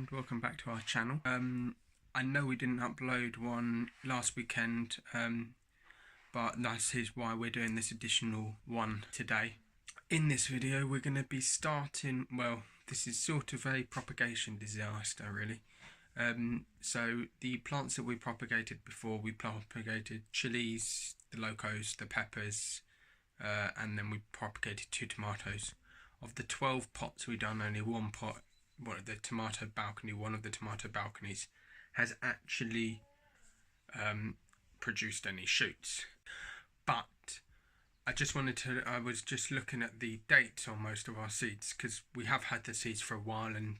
and welcome back to our channel. I know we didn't upload one last weekend, but that is why we're doing this additional one today. In this video we're going to be starting, well, this is sort of a propagation disaster really. So the plants that we propagated before, we propagated chilies, the locos, the peppers, and then we propagated 2 tomatoes. Of the 12 pots we done, only one pot, one of the tomato balconies has actually produced any shoots. But I was just looking at the dates on most of our seeds, because we have had the seeds for a while and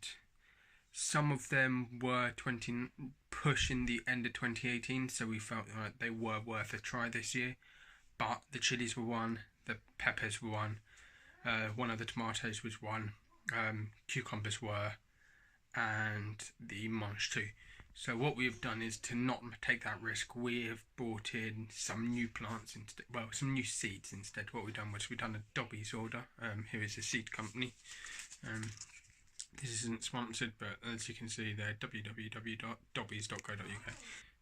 some of them were pushing the end of 2018, so we felt like they were worth a try this year. But the chilies were one, the peppers were one of the tomatoes was one, cucumbers were, and the mange too. So what we have done is, to not take that risk, we have brought in some new plants instead, well, some new seeds instead. What we've done was we've done a Dobby's order, who is a seed company. This isn't sponsored, but as you can see, they're www.dobbys.co.uk.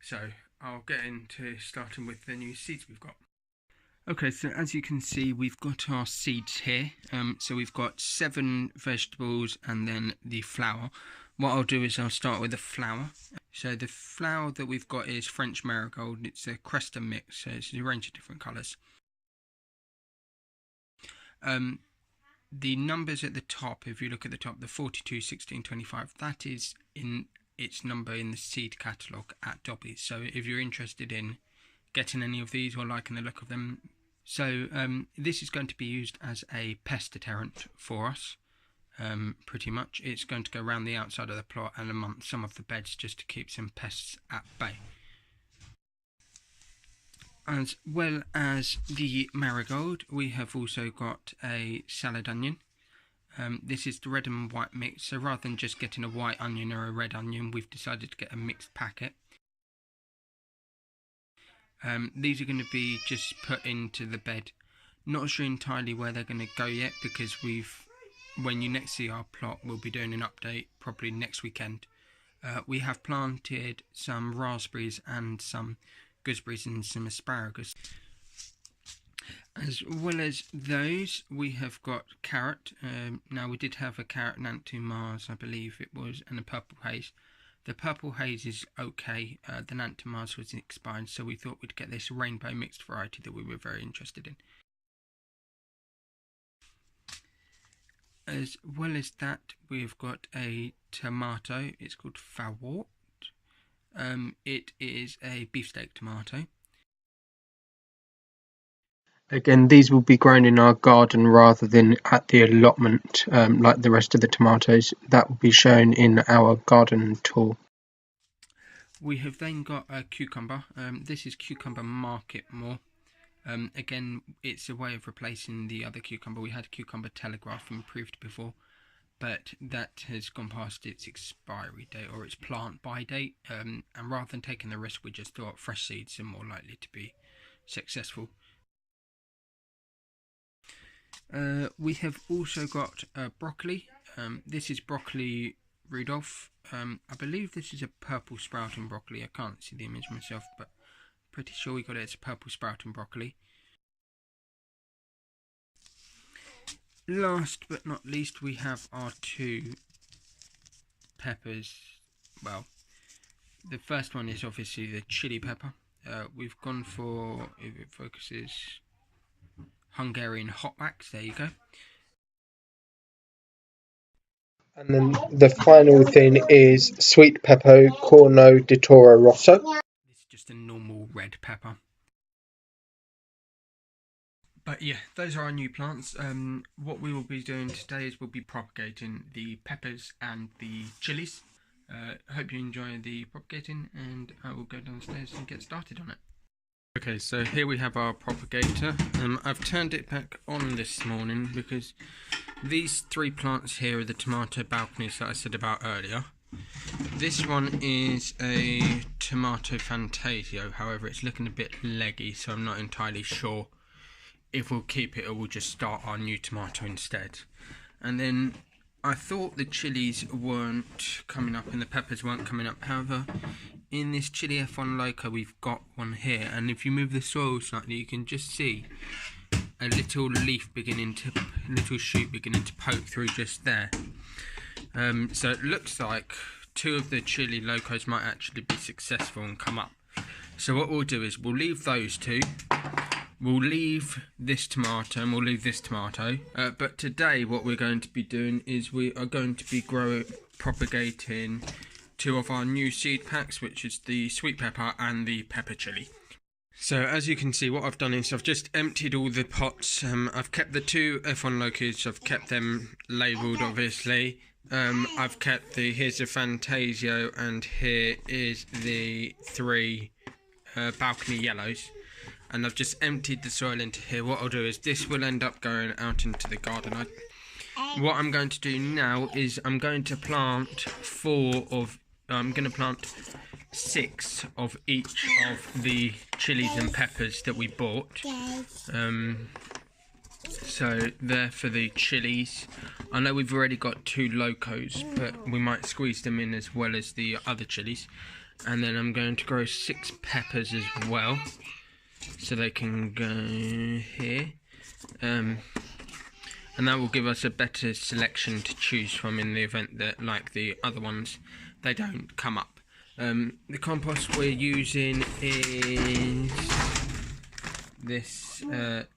So I'll get into starting with the new seeds we've got. Okay, so as you can see, we've got our seeds here. So we've got 7 vegetables and then the flour. What I'll do is I'll start with the flour. So the flour that we've got is French marigold. It's a Cresta mix, so it's a range of different colours. The numbers at the top, if you look at the top, the 42, 16, 25, that is in its number in the seed catalogue at Dobby's. So if you're interested in getting any of these or liking the look of them. So this is going to be used as a pest deterrent for us, pretty much. It's going to go around the outside of the plot and among some of the beds just to keep some pests at bay. As well as the marigold, we have also got a salad onion. This is the red and white mix, so rather than just getting a white onion or a red onion, we've decided to get a mixed packet. These are going to be just put into the bed. Not sure entirely where they're going to go yet, because when you next see our plot, we'll be doing an update probably next weekend. We have planted some raspberries and some gooseberries and some asparagus. As well as those, we have got carrot. Now we did have a carrot Nantu Mars, I believe it was, and a purple haze. The purple haze is okay, the Nantu Mars was expired, so we thought we'd get this rainbow mixed variety that we were very interested in. As well as that, we've got a tomato. It's called Fawort. It is a beefsteak tomato. Again, these will be grown in our garden rather than at the allotment, like the rest of the tomatoes. That will be shown in our garden tour. We have then got a cucumber. This is cucumber market more. Again, it's a way of replacing the other cucumber. We had cucumber telegraph improved before, but that has gone past its expiry date, or its plant by date. And rather than taking the risk, we just thought fresh seeds are more likely to be successful. We have also got broccoli. This is broccoli Rudolph. I believe this is a purple sprouting broccoli. I can't see the image myself, but pretty sure we got it as a purple sprouting broccoli. Last but not least, we have our 2 peppers. Well, the first one is obviously the chili pepper. We've gone for, if it focuses, Hungarian hotbacks. There you go. And then the final thing is sweet pepper Corno di Toro Rosso. It's just a normal red pepper. But yeah, those are our new plants. What we will be doing today is we'll be propagating the peppers and the chilies. Hope you enjoy the propagating, and I will go downstairs and get started on it. Okay, so here we have our propagator. I've turned it back on this morning because these 3 plants here are the tomato balconies that I said about earlier. This one is a tomato fantasio, however it's looking a bit leggy, so I'm not entirely sure if we'll keep it or we'll just start our new tomato instead. And then I thought the chilies weren't coming up and the peppers weren't coming up. However, in this chili F1 Loco we've got one here, and if you move the soil slightly you can just see a little leaf little shoot beginning to poke through just there. So it looks like 2 of the chili Locos might actually be successful and come up. So what we'll do is we'll leave those 2. We'll leave this tomato and we'll leave this tomato. But today what we're going to be doing is we are going to be propagating 2 of our new seed packs, which is the sweet pepper and the pepper chili. So as you can see, what I've done is I've just emptied all the pots. I've kept the 2 F1 Locos, I've kept them labelled obviously. I've kept here's the Fantasio, and here is the 3 balcony yellows. And I've just emptied the soil into here. What I'll do is this will end up going out into the garden. What I'm going to do now is I'm going to plant 6 of each of the chilies and peppers that we bought. So they're for the chilies. I know we've already got 2 Locos, but we might squeeze them in as well as the other chilies. And then I'm going to grow 6 peppers as well, so they can go here. And that will give us a better selection to choose from in the event that, like the other ones, they don't come up. The compost we're using is this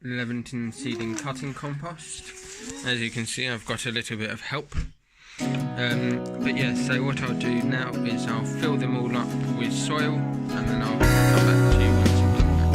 Leventon seeding cutting compost. As you can see, I've got a little bit of help. But yeah, so what I'll do now is I'll fill them all up with soil, and then I'll come back to you once I've done that.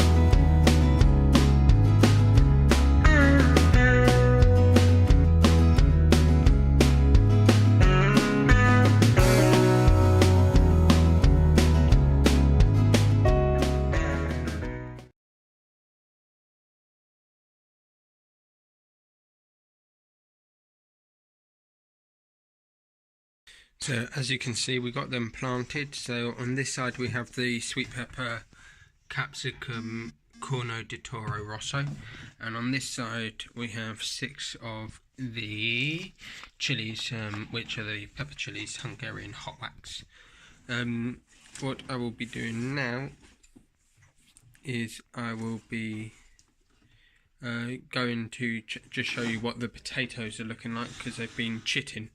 So as you can see, we got them planted. So on this side we have the sweet pepper, capsicum, corno di toro rosso, and on this side we have 6 of the chilies, which are the pepper chilies, Hungarian hot wax. What I will be doing now is I will be going to just show you what the potatoes are looking like, because they've been chitting.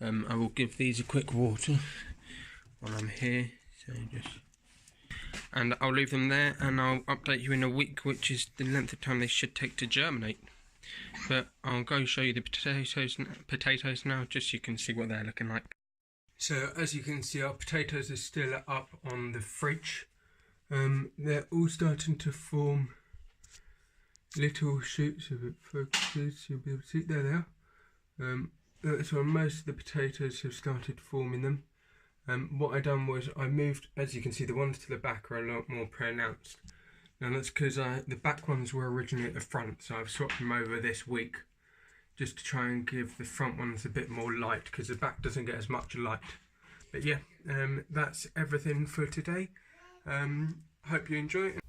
I will give these a quick water while I'm here, and I'll leave them there, and I'll update you in a week, which is the length of time they should take to germinate. But I'll go show you the potatoes now, just so you can see what they're looking like. So as you can see, our potatoes are still up on the fridge. They're all starting to form little shoots. If it focuses, you'll be able to see. There they are. That's where most of the potatoes have started forming them. What I done was I moved, as you can see, the ones to the back are a lot more pronounced. Now that's because the back ones were originally at the front, so I've swapped them over this week just to try and give the front ones a bit more light, because the back doesn't get as much light. But yeah, that's everything for today. Hope you enjoy it.